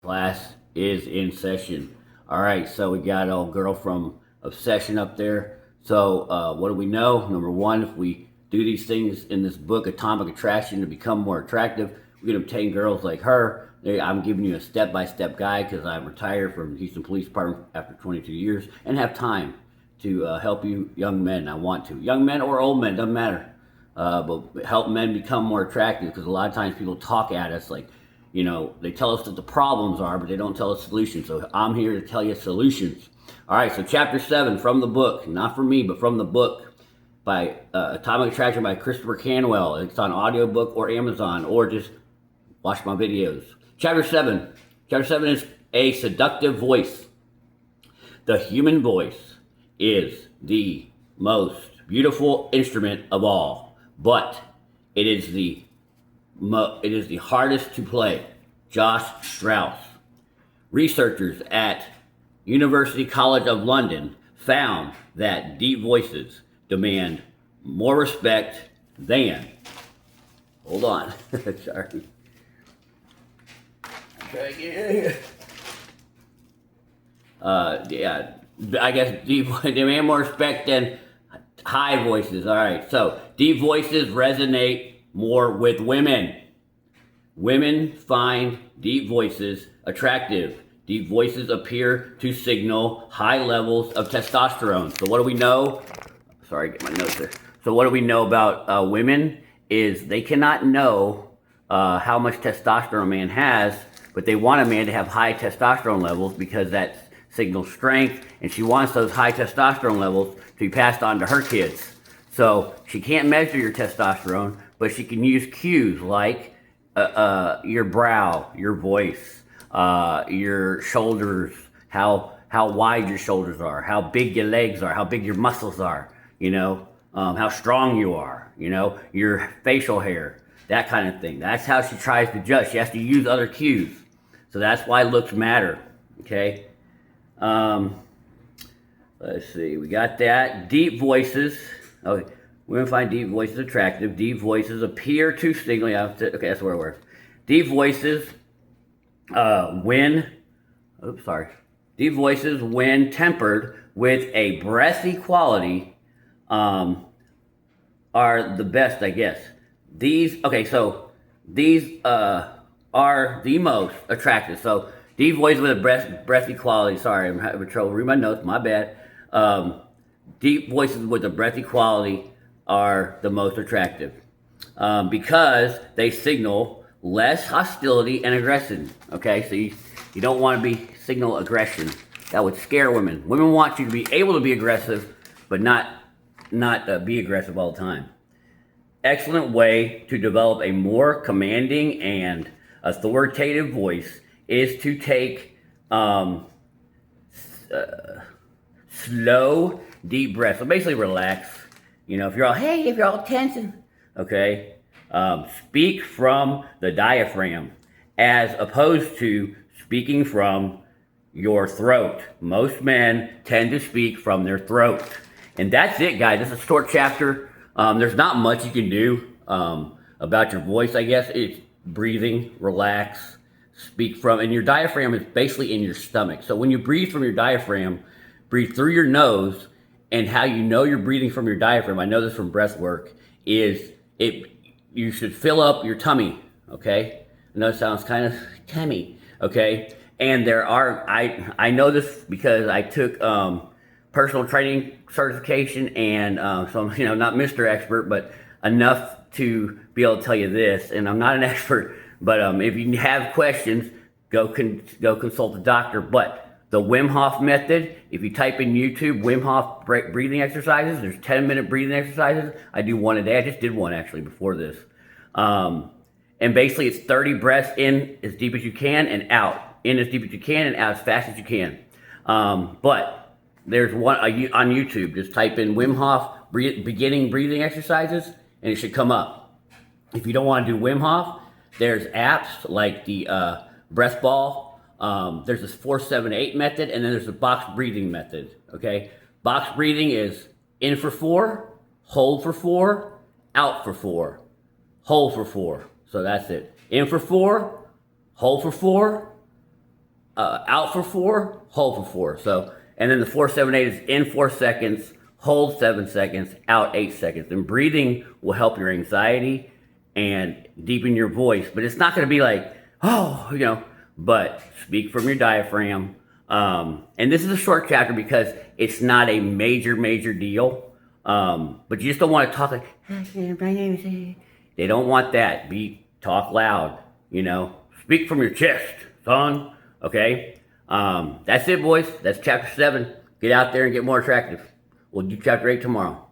Class is in session. All right, so we got old girl from Obsession up there. So, what do we know? Number one, if we do these things in this book, Atomic Attraction, to become more attractive, we can obtain girls like her. I'm giving you a step-by-step guide because I'm retired from Houston Police Department after 22 years and have time to help you young men. I want to. Young men or old men, doesn't matter. But help men become more attractive because a lot of times people talk at us like, they tell us what the problems are, but they don't tell us solutions. So I'm here to tell you solutions. All right, so chapter 7 from the book, not from me, but from the book by Atomic Attraction by Christopher Canwell. It's on audiobook or Amazon, or just watch my videos. Chapter 7. Chapter 7 is A Seductive Voice. The human voice is the most beautiful instrument of all, but it is the hardest to play. Josh Strauss. Researchers at University College of London found that deep voices demand more respect than. Hold on. Sorry. Okay. Yeah. I guess deep demand more respect than high voices. All right. So deep voices resonate more with women. Women find deep voices attractive. Deep voices appear to signal high levels of testosterone. So what do we know? Sorry, get my notes there. So what do we know about women is they cannot know how much testosterone a man has, but they want a man to have high testosterone levels because that signals strength, and she wants those high testosterone levels to be passed on to her kids. So she can't measure your testosterone, but she can use cues like your brow, your voice, your shoulders, how wide your shoulders are, how big your legs are, how big your muscles are, how strong you are, your facial hair, that kind of thing. That's how she tries to judge. She has to use other cues. So that's why looks matter, okay? Let's see, we got that. Deep voices. Okay, women find deep voices attractive. Deep voices appear to signal. Okay, that's where we're. Deep voices, Deep voices, when tempered with a breathy quality, are the best, I guess. These are the most attractive. So deep voices with a breathy quality. Sorry, I'm having trouble reading my notes. My bad. Deep voices with a breathy quality are the most attractive because they signal less hostility and aggression. Okay, so you don't want to be signal aggression. That would scare women. Women want you to be able to be aggressive, but not be aggressive all the time. Excellent way to develop a more commanding and authoritative voice is to take slow, deep breaths. So basically relax. If you're all tense, okay, speak from the diaphragm as opposed to speaking from your throat. Most men tend to speak from their throat. And that's it, guys. This is a short chapter. There's not much you can do about your voice, I guess. It's breathing, relax, speak from, and your diaphragm is basically in your stomach. So when you breathe from your diaphragm, breathe through your nose, and how you know you're breathing from your diaphragm, I know this from breath work, is you should fill up your tummy, okay? I know it sounds kind of tummy, okay? And I know this because I took personal training certification, and so I'm not Mr. Expert, but enough to be able to tell you this. And I'm not an expert, but if you have questions, go consult a doctor. But the Wim Hof method, if you type in YouTube, Wim Hof breathing exercises, there's 10-minute breathing exercises. I do one a day. I just did one actually before this. And basically it's 30 breaths in as deep as you can and out. In as deep as you can and out as fast as you can. But there's one on YouTube. Just type in Wim Hof beginning breathing exercises and it should come up. If you don't want to do Wim Hof, there's apps like the Breath Ball. There's this 4-7-8 method, and then there's the box breathing method. Okay, box breathing is in for 4, hold for 4, out for 4, hold for 4. So that's it. In for 4, hold for 4, out for 4, hold for 4. So, and then the 4-7-8 is in 4 seconds, hold 7 seconds, out 8 seconds. And breathing will help your anxiety and deepen your voice. But it's not going to be like, oh, but speak from your diaphragm. And this is a short chapter because it's not a major deal. But you just don't want to talk like, they don't want that. Talk loud, speak from your chest, son. Okay. That's it, boys. That's chapter 7. Get out there and get more attractive. We'll do chapter 8 tomorrow.